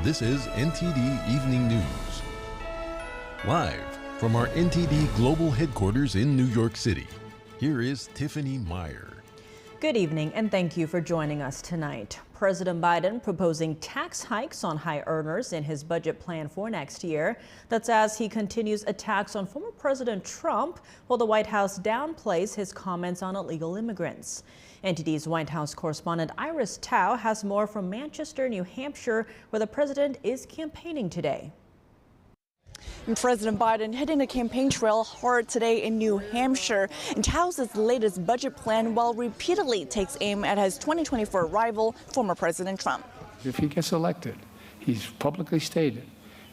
This is NTD Evening News. Live from our NTD Global Headquarters in New York City, here is Tiffany Meyer. Good evening and thank you for joining us tonight. President Biden proposing tax hikes on high earners in his budget plan for next year. That's as he continues attacks on former President Trump, while the White House downplays his comments on illegal immigrants. NTD's White House correspondent Iris Tao has more from Manchester, New Hampshire, where the president is campaigning today. And President Biden hitting the campaign trail hard today in New Hampshire and touts his latest budget plan while repeatedly takes aim at his 2024 rival, former President Trump. If he gets elected, he's publicly stated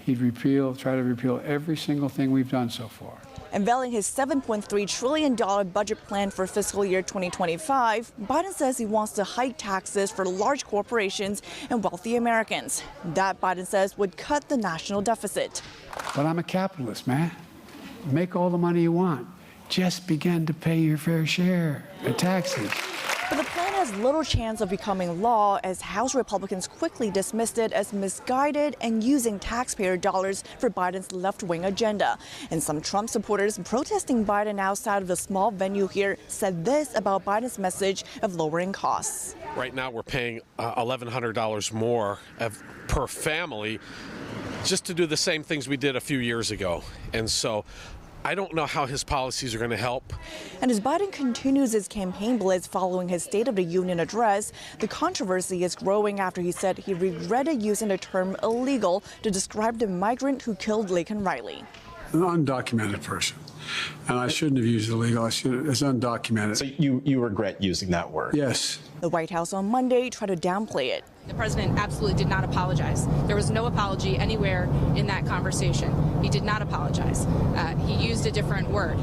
he'd try to repeal every single thing we've done so far. Unveiling his $7.3 trillion budget plan for fiscal year 2025, Biden says he wants to hike taxes for large corporations and wealthy Americans. That, Biden says, would cut the national deficit. But I'm a capitalist, man. Make all the money you want. Just begin to pay your fair share of taxes. But the plan has little chance of becoming law as House Republicans quickly dismissed it as misguided and using taxpayer dollars for Biden's left-wing agenda. And some Trump supporters protesting Biden outside of the small venue here said this about Biden's message of lowering costs. Right now we're paying $1,100 more per family just to do the same things we did a few years ago. And so I don't know how his policies are going to help. And as Biden continues his campaign blitz following his State of the Union address, the controversy is growing after he said he regretted using the term illegal to describe the migrant who killed Laken Riley. An undocumented person. And I shouldn't have used illegal. It's undocumented. So you regret using that word? Yes. The White House on Monday tried to downplay it. The president absolutely did not apologize. There was no apology anywhere in that conversation. He did not apologize. He used a different word.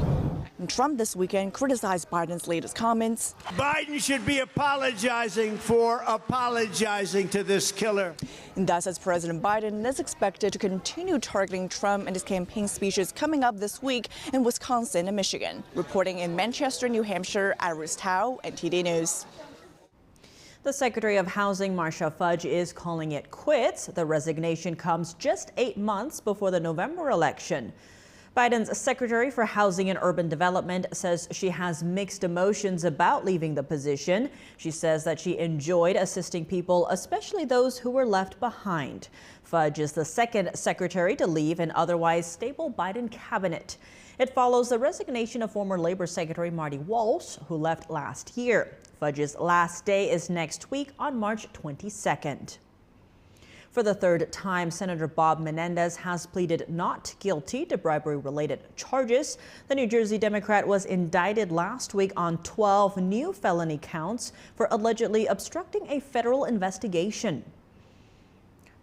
And Trump this weekend criticized Biden's latest comments. Biden should be apologizing for apologizing to this killer. And thus, as President Biden is expected to continue targeting Trump in his campaign speeches coming up this week in Wisconsin and Michigan. Reporting in Manchester, New Hampshire, Iris Tao, NTD News. The Secretary of Housing, Marcia Fudge, is calling it quits. The resignation comes just 8 months before the November election. Biden's Secretary for Housing and Urban Development says she has mixed emotions about leaving the position. She says that she enjoyed assisting people, especially those who were left behind. Fudge is the second secretary to leave an otherwise stable Biden cabinet. It follows the resignation of former Labor Secretary Marty Walsh, who left last year. Fudge's last day is next week on March 22nd. For the third time, Senator Bob Menendez has pleaded not guilty to bribery-related charges. The New Jersey Democrat was indicted last week on 12 new felony counts for allegedly obstructing a federal investigation.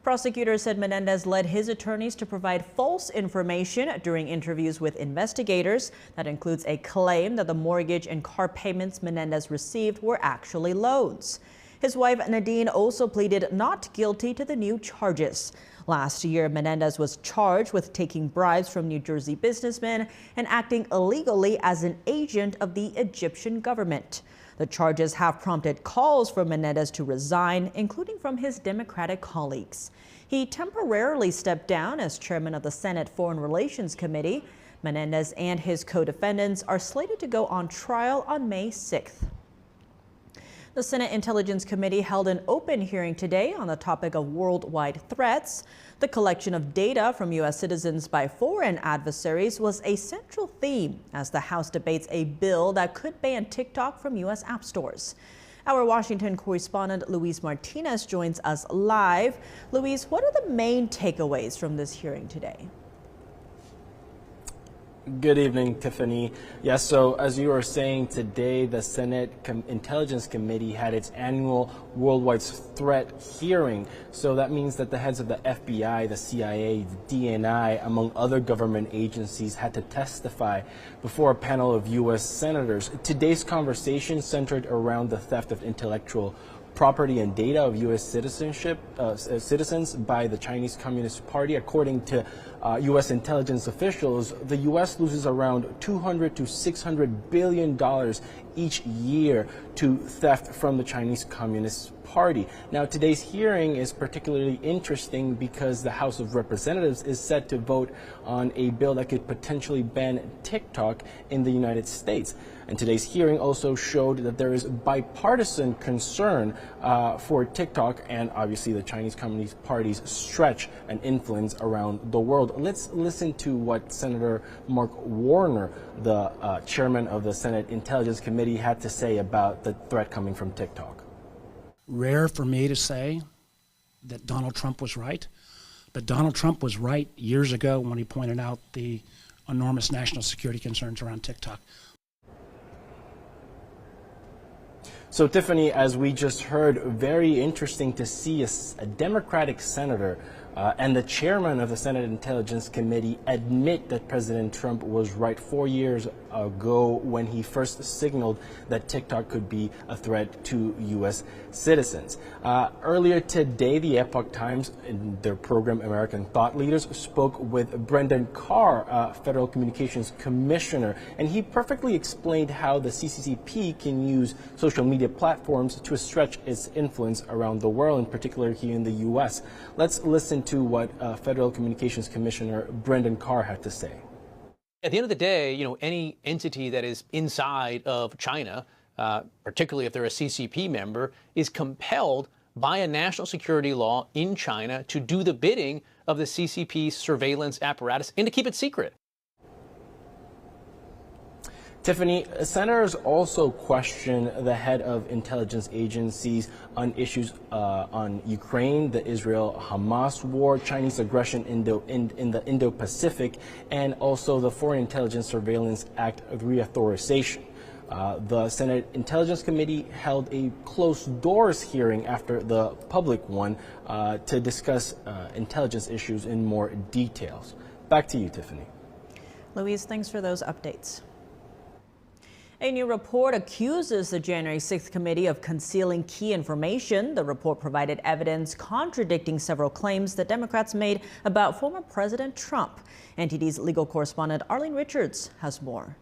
Prosecutors said Menendez led his attorneys to provide false information during interviews with investigators. That includes a claim that the mortgage and car payments Menendez received were actually loans. His wife Nadine also pleaded not guilty to the new charges. Last year, Menendez was charged with taking bribes from New Jersey businessmen and acting illegally as an agent of the Egyptian government. The charges have prompted calls for Menendez to resign, including from his Democratic colleagues. He temporarily stepped down as chairman of the Senate Foreign Relations Committee. Menendez and his co-defendants are slated to go on trial on May 6th. The Senate Intelligence Committee held an open hearing today on the topic of worldwide threats. The collection of data from U.S. citizens by foreign adversaries was a central theme as the House debates a bill that could ban TikTok from U.S. app stores. Our Washington correspondent Luis Martinez joins us live. Luis, what are the main takeaways from this hearing today? Good evening, Tiffany. Yes, so as you were saying today, the Senate Intelligence Committee had its annual worldwide threat hearing. So that means that the heads of the FBI, the CIA, the DNI, among other government agencies, had to testify before a panel of U.S. senators. Today's conversation centered around the theft of intellectual property and data of U.S. citizens by the Chinese Communist Party. According to U.S. intelligence officials, the U.S. loses around $200 to $600 billion each year to theft from the Chinese Communist Party. Now, today's hearing is particularly interesting because the House of Representatives is set to vote on a bill that could potentially ban TikTok in the United States. And today's hearing also showed that there is bipartisan concern for TikTok and obviously the Chinese Communist Party's stretch and influence around the world. Let's listen to what Senator Mark Warner, the chairman of the Senate Intelligence Committee, had to say about the threat coming from TikTok. Rare for me to say that Donald Trump was right, but Donald Trump was right years ago when he pointed out the enormous national security concerns around TikTok. So, Tiffany, as we just heard, very interesting to see a Democratic senator and the chairman of the Senate Intelligence Committee admit that President Trump was right 4 years ago when he first signaled that TikTok could be a threat to U.S. citizens. Earlier today, the Epoch Times, in their program American Thought Leaders, spoke with Brendan Carr, Federal Communications Commissioner, and he perfectly explained how the CCCP can use social media platforms to stretch its influence around the world, in particular here in the U.S. Let's listen to what Federal Communications Commissioner Brendan Carr had to say. At the end of the day, any entity that is inside of China, particularly if they're a CCP member, is compelled by a national security law in China to do the bidding of the CCP surveillance apparatus and to keep it secret. Tiffany, senators also question the head of intelligence agencies on issues on Ukraine, the Israel-Hamas war, Chinese aggression in the Indo-Pacific, and also the Foreign Intelligence Surveillance Act reauthorization. The Senate Intelligence Committee held a closed-doors hearing after the public one to discuss intelligence issues in more details. Back to you, Tiffany. Louise, thanks for those updates. A new report accuses the January 6th committee of concealing key information. The report provided evidence contradicting several claims that Democrats made about former President Trump. NTD's legal correspondent Arlene Richards has more.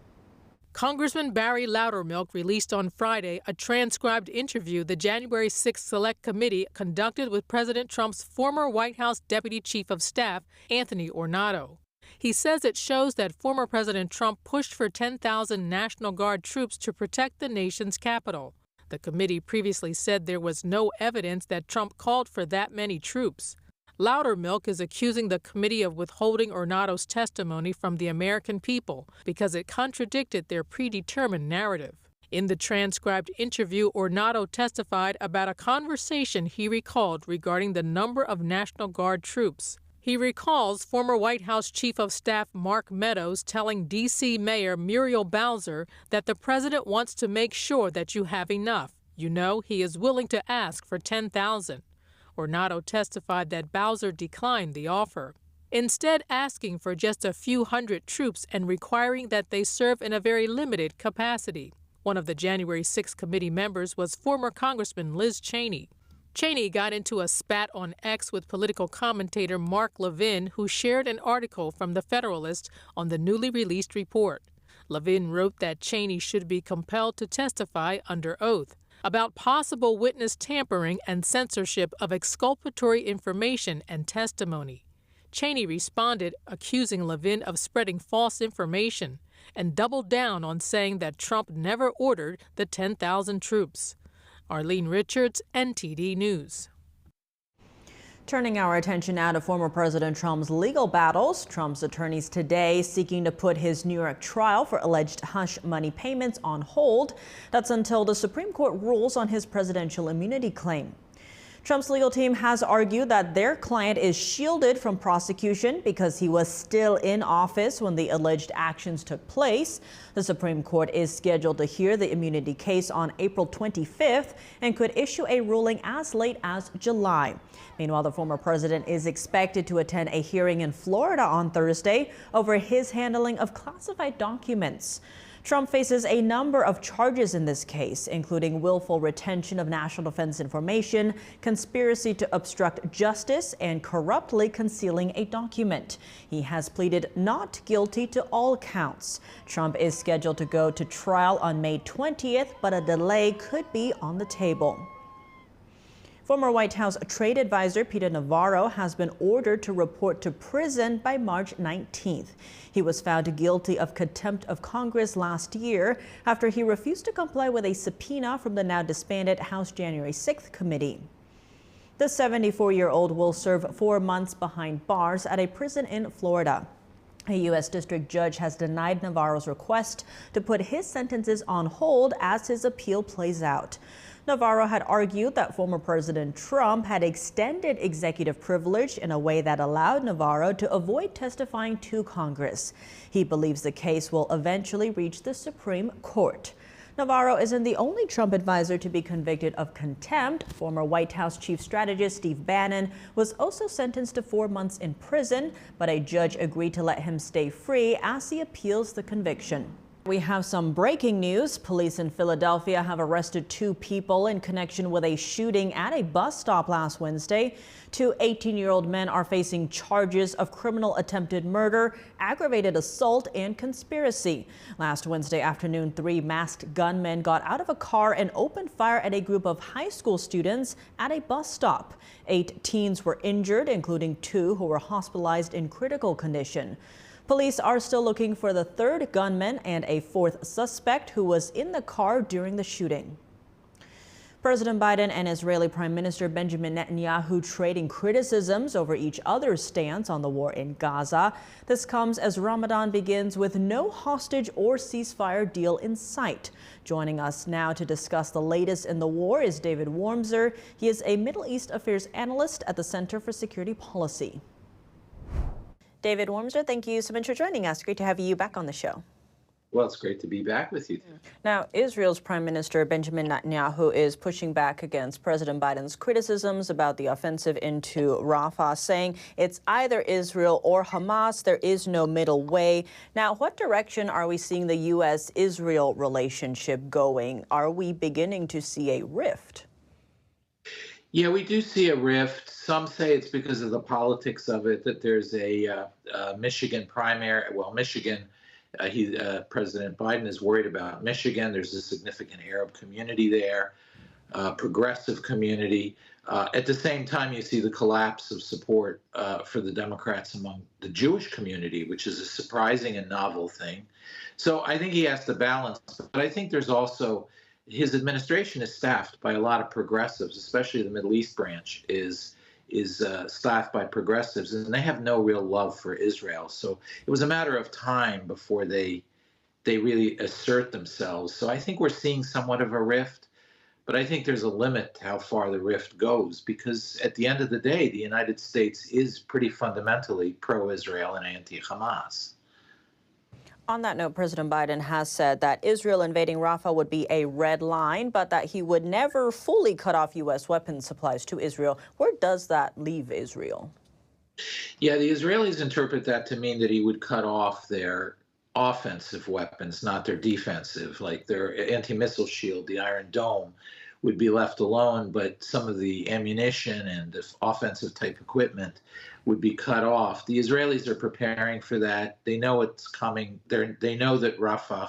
Congressman Barry Loudermilk released on Friday a transcribed interview the January 6th Select Committee conducted with President Trump's former White House Deputy Chief of Staff, Anthony Ornato. He says it shows that former President Trump pushed for 10,000 National Guard troops to protect the nation's capital. The committee previously said there was no evidence that Trump called for that many troops. Loudermilk is accusing the committee of withholding Ornato's testimony from the American people because it contradicted their predetermined narrative. In the transcribed interview, Ornato testified about a conversation he recalled regarding the number of National Guard troops. He recalls former White House Chief of Staff Mark Meadows telling D.C. Mayor Muriel Bowser that the president wants to make sure that you have enough. He is willing to ask for 10,000. Ornato testified that Bowser declined the offer, instead asking for just a few hundred troops and requiring that they serve in a very limited capacity. One of the January 6th committee members was former Congressman Liz Cheney. Cheney got into a spat on X with political commentator Mark Levin, who shared an article from The Federalist on the newly released report. Levin wrote that Cheney should be compelled to testify under oath about possible witness tampering and censorship of exculpatory information and testimony. Cheney responded, accusing Levin of spreading false information, and doubled down on saying that Trump never ordered the 10,000 troops. Arlene Richards, NTD News. Turning our attention now to former President Trump's legal battles. Trump's attorneys today seeking to put his New York trial for alleged hush money payments on hold. That's until the Supreme Court rules on his presidential immunity claim. Trump's legal team has argued that their client is shielded from prosecution because he was still in office when the alleged actions took place. The Supreme Court is scheduled to hear the immunity case on April 25th and could issue a ruling as late as July. Meanwhile, the former president is expected to attend a hearing in Florida on Thursday over his handling of classified documents. Trump faces a number of charges in this case, including willful retention of national defense information, conspiracy to obstruct justice, and corruptly concealing a document. He has pleaded not guilty to all counts. Trump is scheduled to go to trial on May 20th, but a delay could be on the table. Former White House trade advisor Peter Navarro has been ordered to report to prison by March 19th. He was found guilty of contempt of Congress last year after he refused to comply with a subpoena from the now disbanded House January 6th committee. The 74-year-old will serve 4 months behind bars at a prison in Florida. A U.S. district judge has denied Navarro's request to put his sentences on hold as his appeal plays out. Navarro had argued that former President Trump had extended executive privilege in a way that allowed Navarro to avoid testifying to Congress. He believes the case will eventually reach the Supreme Court. Navarro isn't the only Trump advisor to be convicted of contempt. Former White House chief strategist Steve Bannon was also sentenced to 4 months in prison, but a judge agreed to let him stay free as he appeals the conviction. We have some breaking news. Police in Philadelphia have arrested 2 people in connection with a shooting at a bus stop last Wednesday. 2 18-year-old men are facing charges of criminal attempted murder, aggravated assault, and conspiracy. Last Wednesday afternoon, 3 masked gunmen got out of a car and opened fire at a group of high school students at a bus stop. 8 teens were injured, including 2 who were hospitalized in critical condition. Police are still looking for the 3rd gunman and a 4th suspect who was in the car during the shooting. President Biden and Israeli Prime Minister Benjamin Netanyahu trading criticisms over each other's stance on the war in Gaza. This comes as Ramadan begins with no hostage or ceasefire deal in sight. Joining us now to discuss the latest in the war is David Wormser. He is a Middle East affairs analyst at the Center for Security Policy. David Wormser, thank you so much for joining us. Great to have you back on the show. Well, it's great to be back with you. Now, Israel's Prime Minister Benjamin Netanyahu is pushing back against President Biden's criticisms about the offensive into Rafah, saying it's either Israel or Hamas. There is no middle way. Now, what direction are we seeing the U.S.-Israel relationship going? Are we beginning to see a rift? Yeah, we do see a rift. Some say it's because of the politics of it, that there's a Michigan primary. Well, Michigan, President Biden is worried about Michigan. There's a significant Arab community there, progressive community. At the same time, you see the collapse of support for the Democrats among the Jewish community, which is a surprising and novel thing. So I think he has to balance. But I think there's also his administration is staffed by a lot of progressives, especially the Middle East branch is staffed by progressives, and they have no real love for Israel. So it was a matter of time before they really assert themselves. So I think we're seeing somewhat of a rift, but I think there's a limit to how far the rift goes, because at the end of the day, the United States is pretty fundamentally pro-Israel and anti-Hamas. On that note, President Biden has said that Israel invading Rafah would be a red line, but that he would never fully cut off U.S. weapons supplies to Israel. Where does that leave Israel? Yeah, the Israelis interpret that to mean that he would cut off their offensive weapons, not their defensive, like their anti-missile shield, the Iron Dome, would be left alone, but some of the ammunition and the offensive type equipment would be cut off. The Israelis are preparing for that. They know it's coming. They know that Rafah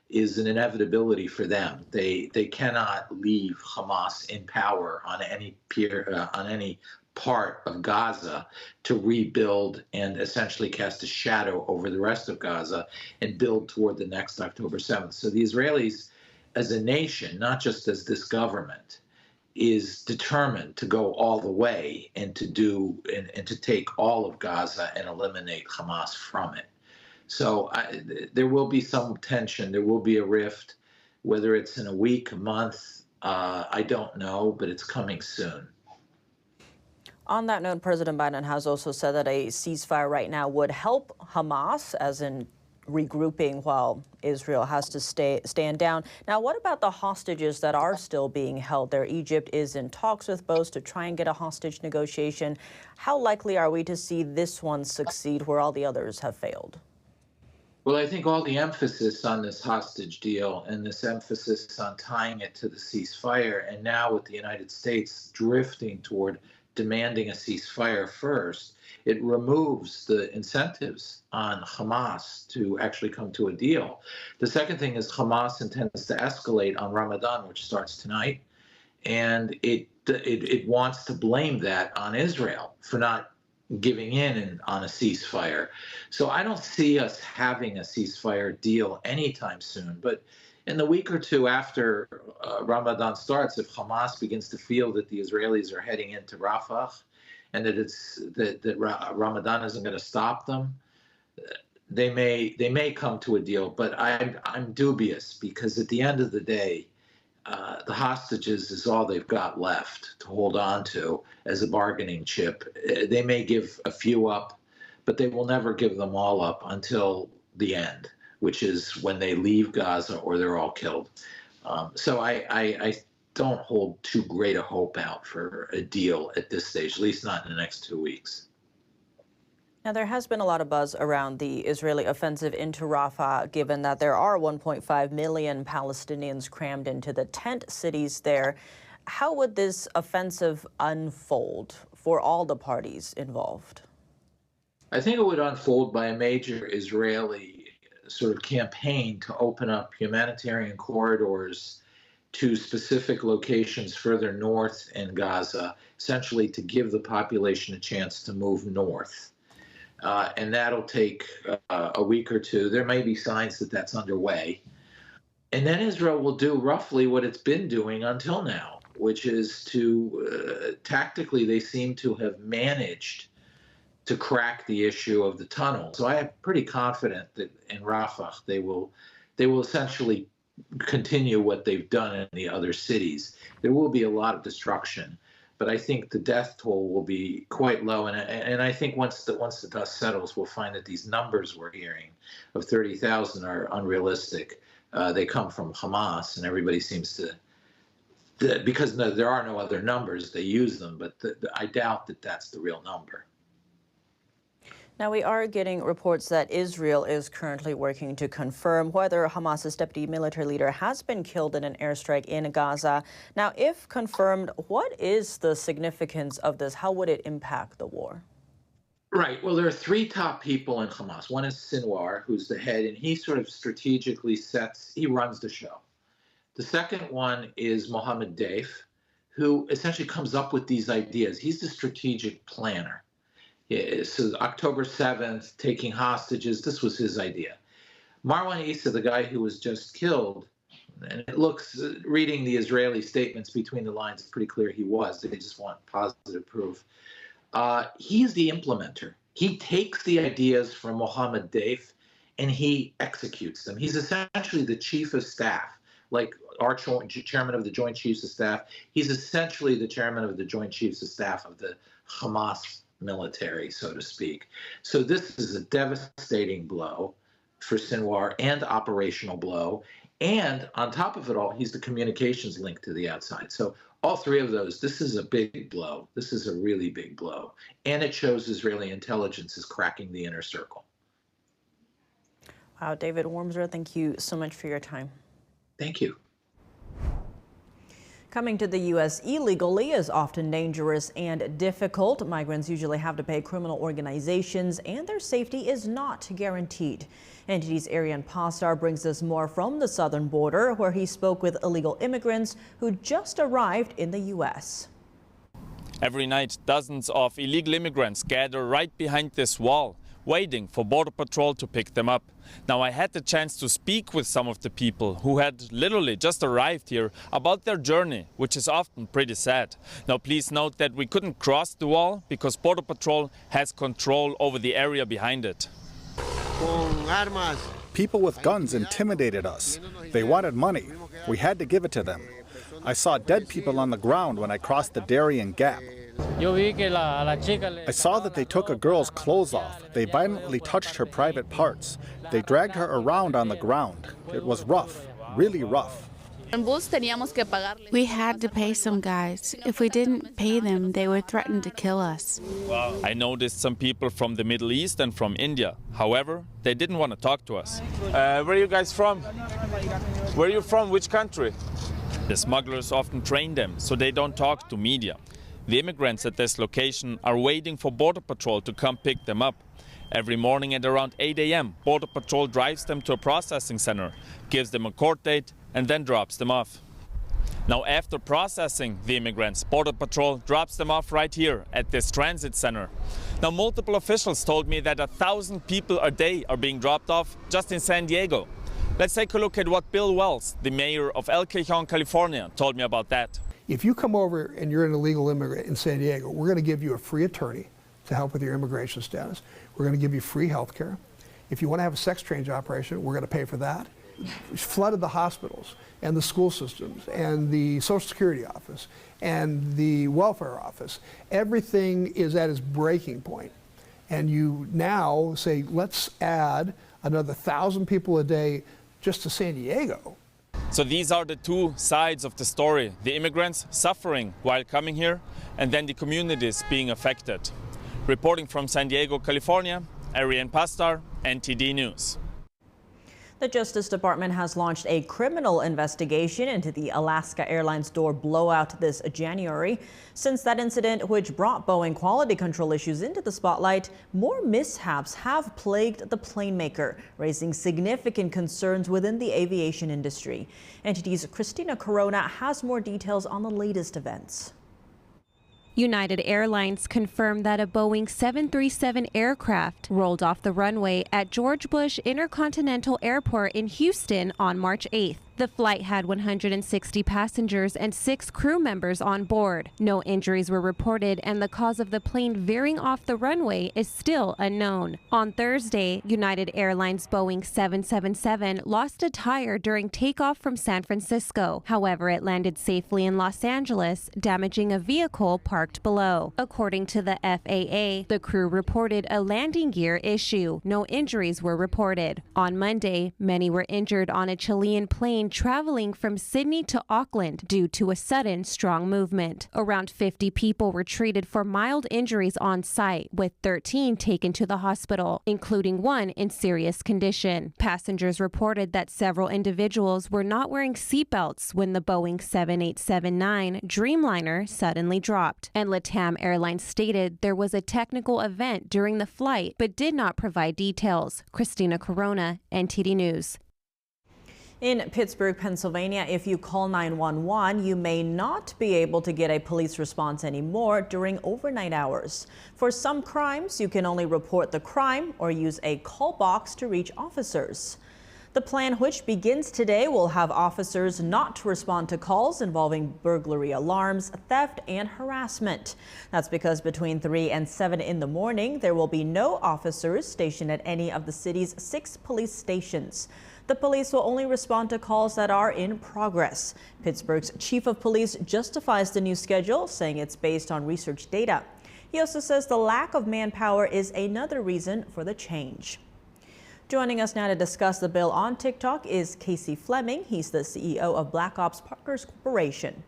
is an inevitability for them. They cannot leave Hamas in power on any part of Gaza to rebuild and essentially cast a shadow over the rest of Gaza and build toward the next October 7th. So the Israelis, as a nation, not just as this government, is determined to go all the way and to take all of Gaza and eliminate Hamas from it. So there will be some tension. There will be a rift. Whether it's in a week, a month, I don't know, but it's coming soon. On that note, President Biden has also said that a ceasefire right now would help Hamas, as in regrouping while Israel has to stand down. Now, what about the hostages that are still being held there? Egypt is in talks with both to try and get a hostage negotiation. How likely are we to see this one succeed where all the others have failed? Well, I think all the emphasis on this hostage deal and this emphasis on tying it to the ceasefire, and now with the United States drifting toward demanding a ceasefire first, it removes the incentives on Hamas to actually come to a deal. The second thing is Hamas intends to escalate on Ramadan, which starts tonight, and it wants to blame that on Israel for not giving in on a ceasefire. So I don't see us having a ceasefire deal anytime soon. But in the week or two after Ramadan starts, if Hamas begins to feel that the Israelis are heading into Rafah and that Ramadan isn't going to stop them, they may come to a deal. But I'm dubious, because at the end of the day, the hostages is all they've got left to hold on to as a bargaining chip. They may give a few up, but they will never give them all up until the end, which is when they leave Gaza or they're all killed. So I don't hold too great a hope out for a deal at this stage, at least not in the next 2 weeks. Now, there has been a lot of buzz around the Israeli offensive into Rafah, given that there are 1.5 million Palestinians crammed into the tent cities there. How would this offensive unfold for all the parties involved? I think it would unfold by a major Israeli sort of campaign to open up humanitarian corridors to specific locations further north in Gaza, essentially to give the population a chance to move north. And that'll take a week or two. There may be signs that that's underway. And then Israel will do roughly what it's been doing until now, which is to, tactically, they seem to have managed to crack the issue of the tunnel. So I am pretty confident that in Rafah, they will essentially continue what they've done in the other cities. There will be a lot of destruction, but I think the death toll will be quite low. And I think once the dust settles, we'll find that these numbers we're hearing of 30,000 are unrealistic. They come from Hamas, and everybody seems to, because there are no other numbers, they use them, but I doubt that that's the real number. Now, we are getting reports that Israel is currently working to confirm whether Hamas's deputy military leader has been killed in an airstrike in Gaza. Now, if confirmed, what is the significance of this? How would it impact the war? Right. Well, there are three top people in Hamas. One is Sinwar, who's the head, and he sort of strategically he runs the show. The second one is Mohammed Deif, who essentially comes up with these ideas. He's the strategic planner. Yeah, so October 7th, taking hostages, this was his idea. Marwan Issa, the guy who was just killed, and it looks, reading the Israeli statements between the lines, it's pretty clear he was. They just want positive proof. He's the implementer. He takes the ideas from Mohammed Deif and he executes them. He's essentially the chief of staff, like our chairman of the Joint Chiefs of Staff. He's essentially the chairman of the Joint Chiefs of Staff of the Hamas military, so to speak. So this is a devastating blow for Sinwar, and operational blow. And on top of it all, he's the communications link to the outside. So all three of those, this is a big blow. This is a really big blow. And it shows Israeli intelligence is cracking the inner circle. Wow, David Wormser, thank you so much for your time. Thank you. Coming to the U.S. illegally is often dangerous and difficult. Migrants usually have to pay criminal organizations, and their safety is not guaranteed. NTD's Arian Pastar brings us more from the southern border, where he spoke with illegal immigrants who just arrived in the U.S. Every night, dozens of illegal immigrants gather right behind this wall, waiting for Border Patrol to pick them up. Now, I had the chance to speak with some of the people who had literally just arrived here about their journey, which is often pretty sad. Now, please note that we couldn't cross the wall because Border Patrol has control over the area behind it. People with guns intimidated us. They wanted money. We had to give it to them. I saw dead people on the ground when I crossed the Darien Gap. I saw that they took a girl's clothes off. They violently touched her private parts. They dragged her around on the ground. It was rough, really rough. We had to pay some guys. If we didn't pay them, they would threaten to kill us. I noticed some people from the Middle East and from India. However, they didn't want to talk to us. Where are you guys from? Where are you from? Which country? The smugglers often train them so they don't talk to media. The immigrants at this location are waiting for Border Patrol to come pick them up. Every morning at around 8 a.m., Border Patrol drives them to a processing center, gives them a court date, and then drops them off. Now, after processing the immigrants, Border Patrol drops them off right here at this transit center. Now, multiple officials told me that 1,000 people a day are being dropped off just in San Diego. Let's take a look at what Bill Wells, the mayor of El Cajon, California, told me about that. If you come over and you're an illegal immigrant in San Diego, we're going to give you a free attorney to help with your immigration status. We're going to give you free health care. If you want to have a sex change operation, we're going to pay for that. We flooded the hospitals and the school systems and the Social Security office and the welfare office. Everything is at its breaking point. And you now say, let's add another 1,000 people a day just to San Diego. So these are the two sides of the story. The immigrants suffering while coming here, and then the communities being affected. Reporting from San Diego, California, Ariane Pastar, NTD News. The Justice Department has launched a criminal investigation into the Alaska Airlines door blowout this January. Since that incident, which brought Boeing quality control issues into the spotlight, more mishaps have plagued the plane maker, raising significant concerns within the aviation industry. NTD's Christina Corona has more details on the latest events. United Airlines confirmed that a Boeing 737 aircraft rolled off the runway at George Bush Intercontinental Airport in Houston on March 8th. The flight had 160 passengers and 6 crew members on board. No injuries were reported, and the cause of the plane veering off the runway is still unknown. On Thursday, United Airlines Boeing 777 lost a tire during takeoff from San Francisco. However, it landed safely in Los Angeles, damaging a vehicle parked below. According to the FAA, the crew reported a landing gear issue. No injuries were reported. On Monday, many were injured on a Chilean plane traveling from Sydney to Auckland due to a sudden strong movement. Around 50 people were treated for mild injuries on site, with 13 taken to the hospital, including one in serious condition. Passengers reported that several individuals were not wearing seatbelts when the Boeing 7879 Dreamliner suddenly dropped. And LATAM Airlines stated there was a technical event during the flight, but did not provide details. Christina Corona, NTD News. In Pittsburgh, Pennsylvania, if you call 911, you may not be able to get a police response anymore during overnight hours. For some crimes, you can only report the crime or use a call box to reach officers. The plan, which begins today, will have officers not to respond to calls involving burglary alarms, theft, and harassment. That's because between 3 and 7 in the morning, there will be no officers stationed at any of the city's 6 police stations. The police will only respond to calls that are in progress. Pittsburgh's chief of police justifies the new schedule, saying it's based on research data. He also says the lack of manpower is another reason for the change. Joining us now to discuss the bill on TikTok is Casey Fleming. He's the CEO of Black Ops Partners Corporation.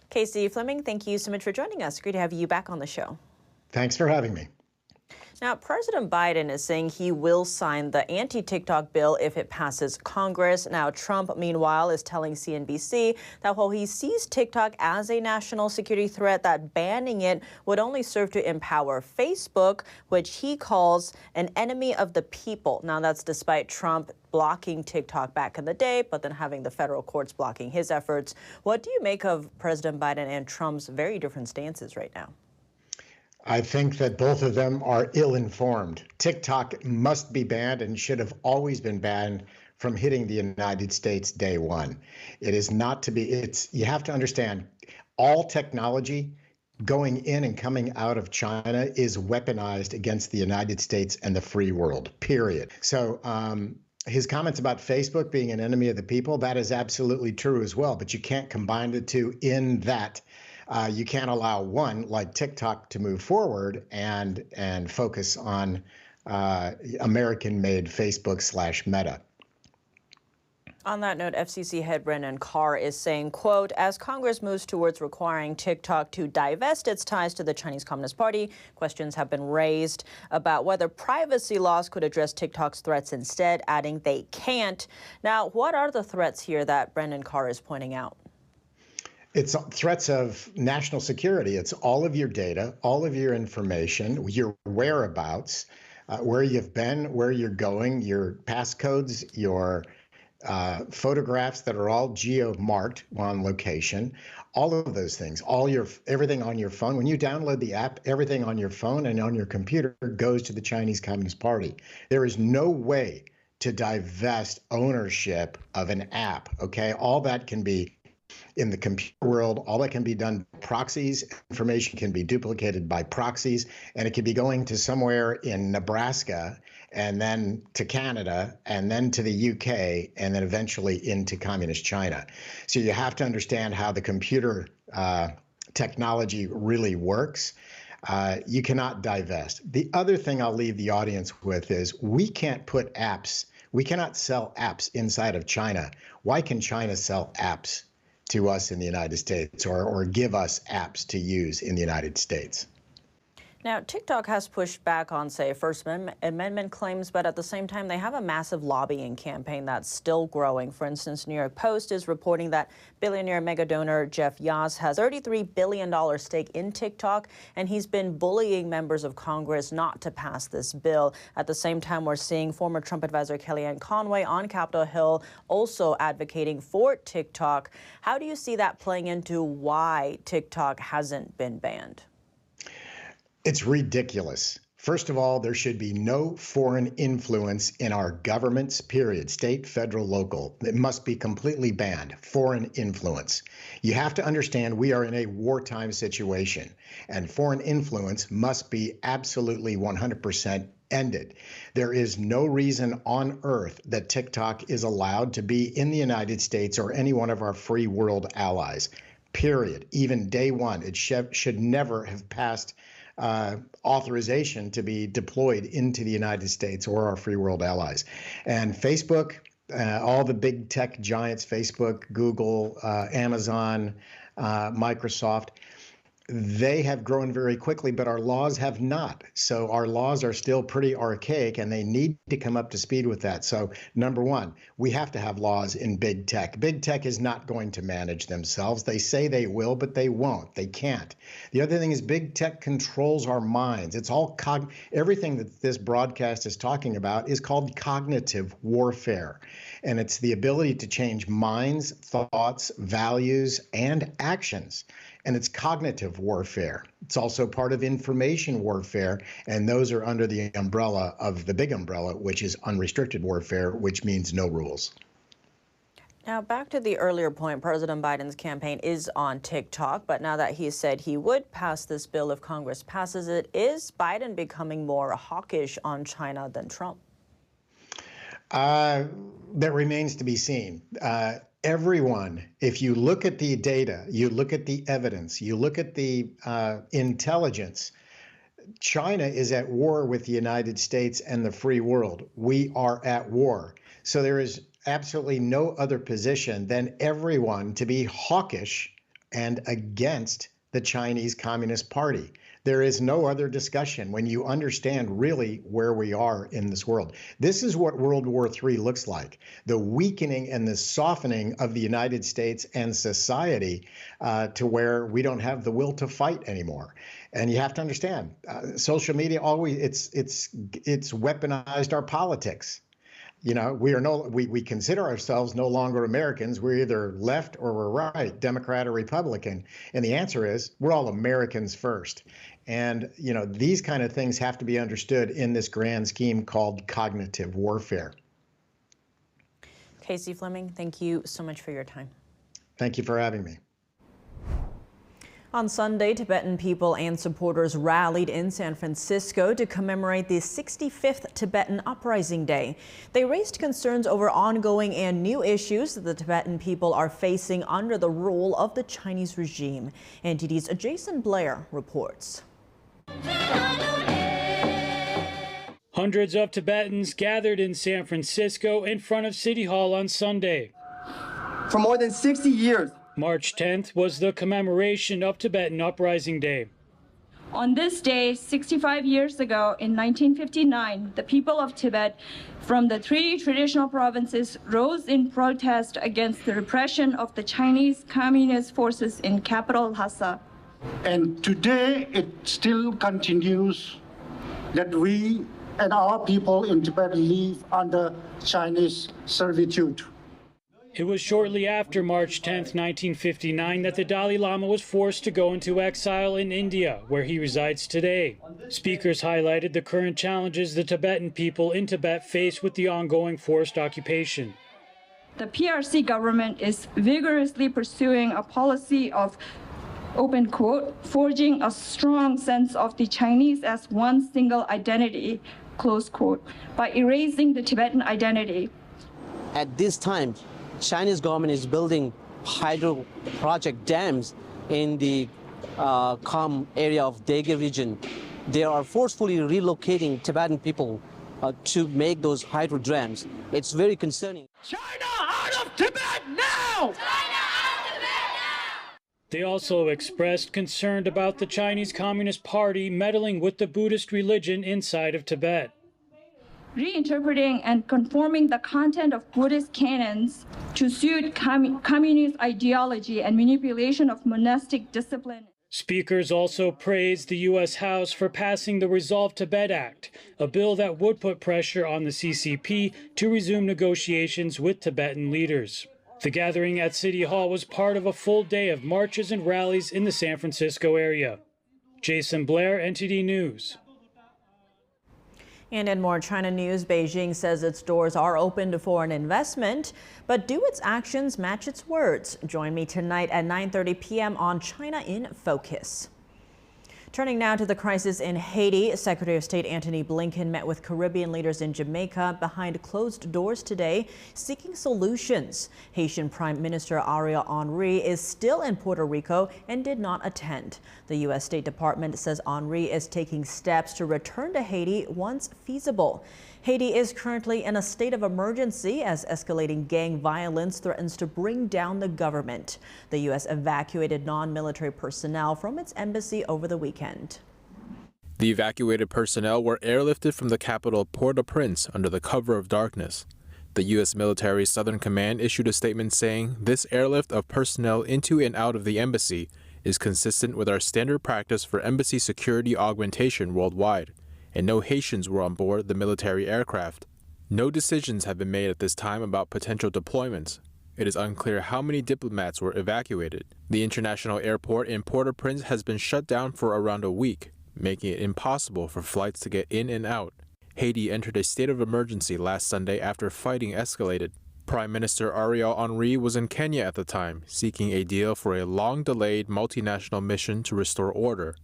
Casey Fleming, thank you so much for joining us. Great to have you back on the show. Thanks for having me. Now, President Biden is saying he will sign the anti-TikTok bill if it passes Congress. Now, Trump, meanwhile, is telling CNBC that while he sees TikTok as a national security threat, that banning it would only serve to empower Facebook, which he calls an enemy of the people. Now, that's despite Trump blocking TikTok back in the day, but then having the federal courts blocking his efforts. What do you make of President Biden and Trump's very different stances right now? I think that both of them are ill-informed. TikTok must be banned and should have always been banned from hitting the United States day one. It is not to be, you have to understand, all technology going in and coming out of China is weaponized against the United States and the free world, period. So his comments about Facebook being an enemy of the people, that is absolutely true as well, but you can't combine the two in that you can't allow one like TikTok to move forward and focus on American-made Facebook/Meta. On that note, FCC head Brendan Carr is saying, quote, as Congress moves towards requiring TikTok to divest its ties to the Chinese Communist Party, questions have been raised about whether privacy laws could address TikTok's threats instead, adding they can't. Now, what are the threats here that Brendan Carr is pointing out? It's threats of national security. It's all of your data, all of your information, your whereabouts, where you've been, where you're going, your passcodes, your photographs that are all geo-marked on location, all of those things, everything on your phone. When you download the app, everything on your phone and on your computer goes to the Chinese Communist Party. There is no way to divest ownership of an app, okay? All that can be in the computer world, all that can be done by proxies. Information can be duplicated by proxies, and it could be going to somewhere in Nebraska, and then to Canada, and then to the UK, and then eventually into communist China. So you have to understand how the computer technology really works. You cannot divest. The other thing I'll leave the audience with is we can't put apps, we cannot sell apps inside of China. Why can China sell apps to us in the United States, or give us apps to use in the United States? Now, TikTok has pushed back on, say, First Amendment claims, but at the same time, they have a massive lobbying campaign that's still growing. For instance, New York Post is reporting that billionaire mega donor Jeff Yas has $33 billion stake in TikTok, and he's been bullying members of Congress not to pass this bill. At the same time, we're seeing former Trump advisor Kellyanne Conway on Capitol Hill also advocating for TikTok. How do you see that playing into why TikTok hasn't been banned? It's ridiculous. First of all, there should be no foreign influence in our governments, period, state, federal, local. It must be completely banned, foreign influence. You have to understand we are in a wartime situation, and foreign influence must be absolutely 100% ended. There is no reason on earth that TikTok is allowed to be in the United States or any one of our free world allies, period. Even day one, it should never have passed authorization to be deployed into the United States or our free world allies. And Facebook, all the big tech giants, Facebook, Google, Amazon, Microsoft, they have grown very quickly, but our laws have not. So our laws are still pretty archaic, and they need to come up to speed with that. So number one, we have to have laws in big tech. Big tech is not going to manage themselves. They say they will, but they won't. They can't. The other thing is big tech controls our minds. It's all everything that this broadcast is talking about is called cognitive warfare. And it's the ability to change minds, thoughts, values, and actions. And it's cognitive warfare. It's also part of information warfare, and those are under the umbrella of the big umbrella, which is unrestricted warfare, which means no rules. Now, back to the earlier point, President Biden's campaign is on TikTok, but now that he said he would pass this bill if Congress passes it, is Biden becoming more hawkish on China than Trump? That remains to be seen. Everyone, if you look at the data, you look at the evidence, you look at the intelligence, China is at war with the United States and the free world. We are at war. So there is absolutely no other position than everyone to be hawkish and against the Chinese Communist Party. There is no other discussion when you understand really where we are in this world. This is what World War III looks like, the weakening and the softening of the United States and society to where we don't have the will to fight anymore. And you have to understand, social media always, it's weaponized our politics. You know, we consider ourselves no longer Americans. We're either left or we're right, Democrat or Republican. And the answer is we're all Americans first. And, you know, these kind of things have to be understood in this grand scheme called cognitive warfare. Casey Fleming, thank you so much for your time. Thank you for having me. On Sunday, Tibetan people and supporters rallied in San Francisco to commemorate the 65th Tibetan Uprising Day. They raised concerns over ongoing and new issues that the Tibetan people are facing under the rule of the Chinese regime. NTD's Jason Blair reports. Hundreds of Tibetans gathered in San Francisco in front of City Hall on Sunday. For more than 60 years, March 10th was the commemoration of Tibetan Uprising Day. On this day, 65 years ago, in 1959, the people of Tibet from the 3 traditional provinces rose in protest against the repression of the Chinese Communist forces in capital Lhasa. And today it still continues that we and our people in Tibet live under Chinese servitude. It was shortly after March 10, 1959, that the Dalai Lama was forced to go into exile in India, where he resides today. Speakers highlighted the current challenges the Tibetan people in Tibet face with the ongoing forced occupation. The PRC government is vigorously pursuing a policy of, open quote, forging a strong sense of the Chinese as one single identity, close quote, by erasing the Tibetan identity. At this time, Chinese government is building hydro project dams in the Kham area of Dege region. They are forcefully relocating Tibetan people to make those hydro dams. It's very concerning. China out of Tibet now! China out of Tibet now! They also expressed concern about the Chinese Communist Party meddling with the Buddhist religion inside of Tibet. Reinterpreting and conforming the content of Buddhist canons to suit communist ideology and manipulation of monastic discipline. Speakers also praised the U.S. House for passing the Resolve Tibet Act, a bill that would put pressure on the CCP to resume negotiations with Tibetan leaders. The gathering at City Hall was part of a full day of marches and rallies in the San Francisco area. Jason Blair, NTD News. And in more China news, Beijing says its doors are open to foreign investment, but do its actions match its words? Join me tonight at 9:30 p.m. on China in Focus. Turning now to the crisis in Haiti, Secretary of State Antony Blinken met with Caribbean leaders in Jamaica behind closed doors today, seeking solutions. Haitian Prime Minister Ariel Henry is still in Puerto Rico and did not attend. The U.S. State Department says Henry is taking steps to return to Haiti once feasible. Haiti is currently in a state of emergency as escalating gang violence threatens to bring down the government. The U.S. evacuated non-military personnel from its embassy over the weekend. The evacuated personnel were airlifted from the capital Port-au-Prince under the cover of darkness. The U.S. military Southern Command issued a statement saying this airlift of personnel into and out of the embassy is consistent with our standard practice for embassy security augmentation worldwide, and no Haitians were on board the military aircraft. No decisions have been made at this time about potential deployments. It is unclear how many diplomats were evacuated. The international airport in Port-au-Prince has been shut down for around a week, making it impossible for flights to get in and out. Haiti entered a state of emergency last Sunday after fighting escalated. Prime Minister Ariel Henry was in Kenya at the time, seeking a deal for a long-delayed multinational mission to restore order.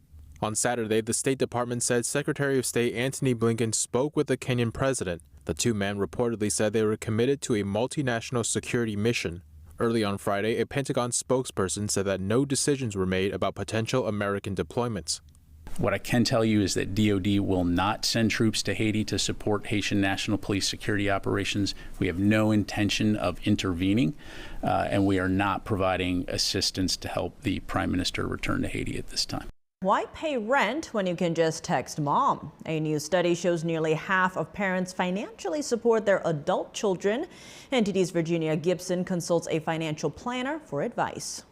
On Saturday, the State Department said Secretary of State Antony Blinken spoke with the Kenyan president. The two men reportedly said they were committed to a multinational security mission. Early on Friday, a Pentagon spokesperson said that no decisions were made about potential American deployments. What I can tell you is that DoD will not send troops to Haiti to support Haitian National Police security operations. We have no intention of intervening, and we are not providing assistance to help the Prime Minister return to Haiti at this time. Why pay rent when you can just text mom? A new study shows nearly half of parents financially support their adult children. NTD's Virginia Gibson consults a financial planner for advice.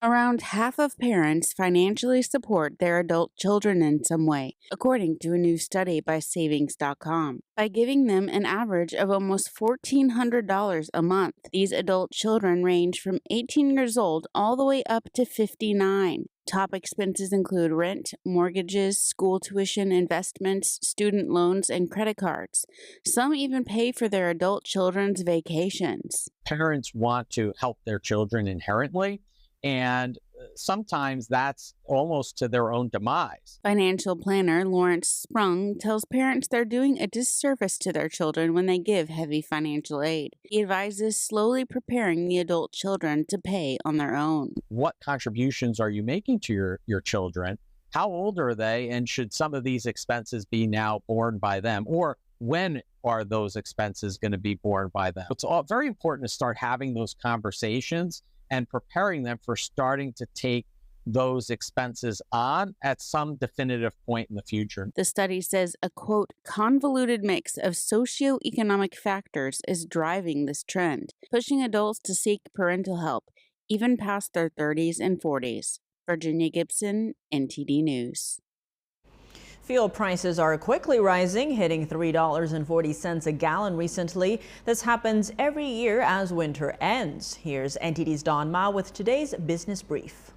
Around half of parents financially support their adult children in some way, according to a new study by Savings.com. By giving them an average of almost $1,400 a month, these adult children range from 18 years old all the way up to 59. Top expenses include rent, mortgages, school tuition, investments, student loans, and credit cards. Some even pay for their adult children's vacations. Parents want to help their children inherently, and sometimes that's almost to their own demise. Financial planner Lawrence Sprung tells parents they're doing a disservice to their children when they give heavy financial aid. He advises slowly preparing the adult children to pay on their own. What contributions are you making to your children? How old are they? And should some of these expenses be now borne by them? Or when are those expenses going to be borne by them? It's all very important to start having those conversations and preparing them for starting to take those expenses on at some definitive point in the future. The study says a, quote, convoluted mix of socioeconomic factors is driving this trend, pushing adults to seek parental help, even past their 30s and 40s. Virginia Gibson, NTD News. Fuel prices are quickly rising, hitting $3.40 a gallon recently. This happens every year as winter ends. Here's NTD's Don Ma with today's business brief.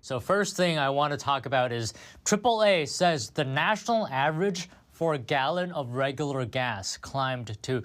So first thing I want to talk about is AAA says the national average for a gallon of regular gas climbed to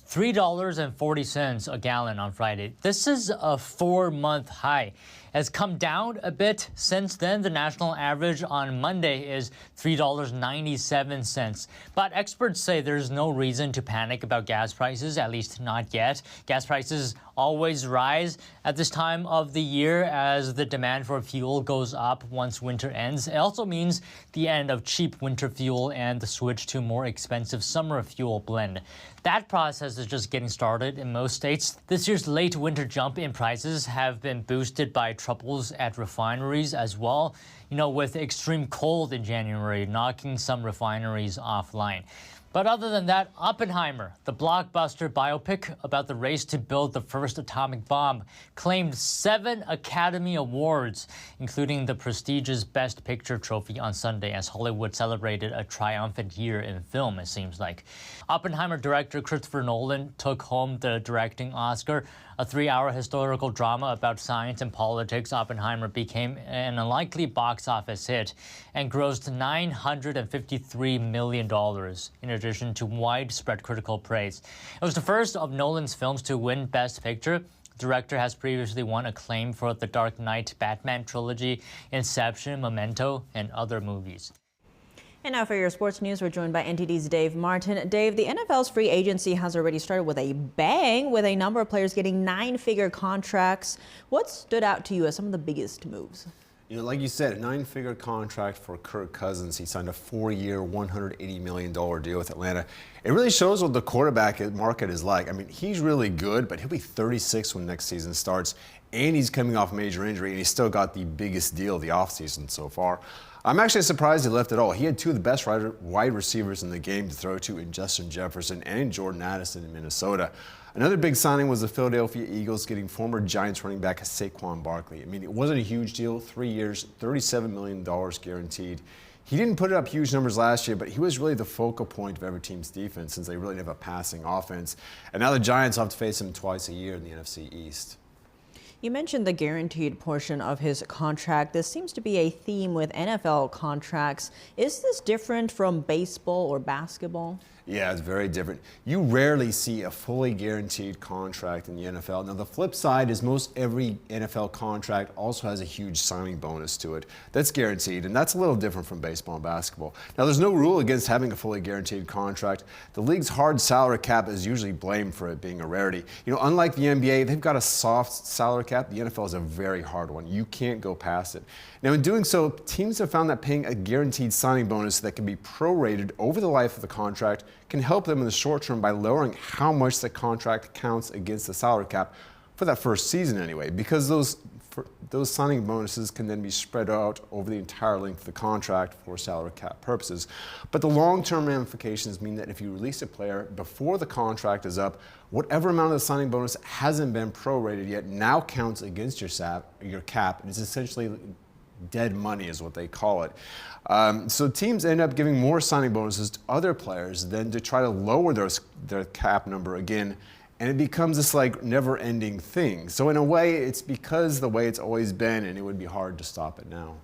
$3.40 a gallon on Friday. This is a 4-month high. Has come down a bit since then. The national average on Monday is $3.97. But experts say there's no reason to panic about gas prices, at least not yet. Gas prices always rise at this time of the year as the demand for fuel goes up once winter ends. It also means the end of cheap winter fuel and the switch to more expensive summer fuel blend. That process is just getting started in most states. This year's late winter jump in prices have been boosted by troubles at refineries as well, with extreme cold in January knocking some refineries offline. But other than that, Oppenheimer, the blockbuster biopic about the race to build the first atomic bomb, claimed 7 Academy Awards, including the prestigious Best Picture trophy on Sunday as Hollywood celebrated a triumphant year in film, it seems like. Oppenheimer director Christopher Nolan took home the directing Oscar. A 3-hour historical drama about science and politics, Oppenheimer became an unlikely box office hit and grossed $953 million, in addition to widespread critical praise. It was the first of Nolan's films to win Best Picture. The director has previously won acclaim for The Dark Knight, Batman trilogy, Inception, Memento, and other movies. And now for your sports news, we're joined by NTD's Dave Martin. Dave, the NFL's free agency has already started with a bang, with a number of players getting 9-figure contracts. What stood out to you as some of the biggest moves? Like you said, a 9-figure contract for Kirk Cousins. He signed a 4-year, $180 million deal with Atlanta. It really shows what the quarterback market is like. I mean, he's really good, but he'll be 36 when next season starts, and he's coming off a major injury, and he's still got the biggest deal of the offseason so far. I'm actually surprised he left at all. He had 2 of the best wide receivers in the game to throw to in Justin Jefferson and Jordan Addison in Minnesota. Another big signing was the Philadelphia Eagles getting former Giants running back Saquon Barkley. I mean, it wasn't a huge deal, 3 years, $37 million guaranteed. He didn't put up huge numbers last year, but he was really the focal point of every team's defense since they really didn't have a passing offense. And now the Giants will have to face him twice a year in the NFC East. You mentioned the guaranteed portion of his contract. This seems to be a theme with NFL contracts. Is this different from baseball or basketball? Yeah, it's very different. You rarely see a fully guaranteed contract in the NFL. Now, the flip side is most every NFL contract also has a huge signing bonus to it. That's guaranteed, and that's a little different from baseball and basketball. Now, there's no rule against having a fully guaranteed contract. The league's hard salary cap is usually blamed for it being a rarity. Unlike the NBA, they've got a soft salary cap. The NFL is a very hard one. You can't go past it. Now, in doing so, teams have found that paying a guaranteed signing bonus that can be prorated over the life of the contract can help them in the short term by lowering how much the contract counts against the salary cap for that first season anyway, because those signing bonuses can then be spread out over the entire length of the contract for salary cap purposes. But the long-term ramifications mean that if you release a player before the contract is up, whatever amount of the signing bonus hasn't been prorated yet now counts against your cap, and it's essentially dead money is what they call it. So teams end up giving more signing bonuses to other players than to try to lower their cap number again, and it becomes this never-ending thing. So in a way, it's because the way it's always been, and it would be hard to stop it now.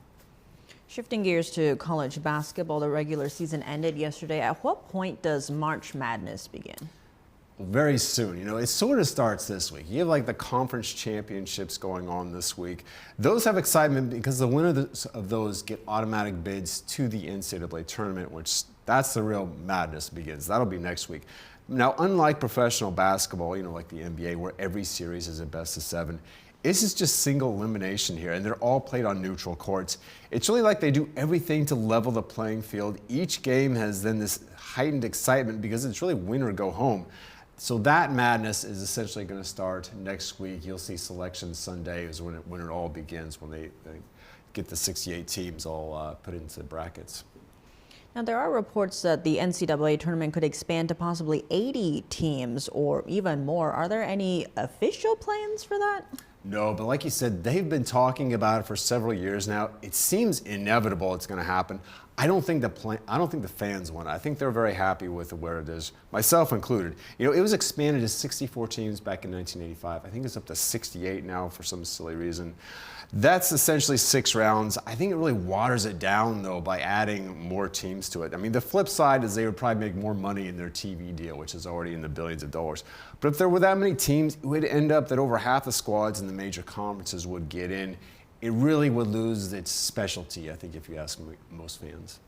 Shifting gears to college basketball, the regular season ended yesterday. At what point does March Madness begin? Very soon. It sort of starts this week. You have the conference championships going on this week. Those have excitement because the winners of those get automatic bids to the NCAA tournament, which that's the real madness begins. That'll be next week. Now, unlike professional basketball, like the NBA, where every series is a best of 7, this is just single elimination here, and they're all played on neutral courts. It's really like they do everything to level the playing field. Each game has then this heightened excitement because it's really win or go home. So that madness is essentially going to start next week. You'll see Selection Sunday is when it all begins, when they get the 68 teams all put into brackets. Now, there are reports that the NCAA tournament could expand to possibly 80 teams or even more. Are there any official plans for that? No, but like you said, they've been talking about it for several years now. It seems inevitable it's going to happen. I don't think the fans want it. I think they're very happy with where it is, myself included. You know, it was expanded to 64 teams back in 1985. I think it's up to 68 now for some silly reason. That's essentially 6 rounds. I think it really waters it down, though, by adding more teams to it. I mean, the flip side is they would probably make more money in their TV deal, which is already in the billions of dollars. But if there were that many teams, it would end up that over half the squads in the major conferences would get in. It really would lose its specialty, I think, if you ask most fans.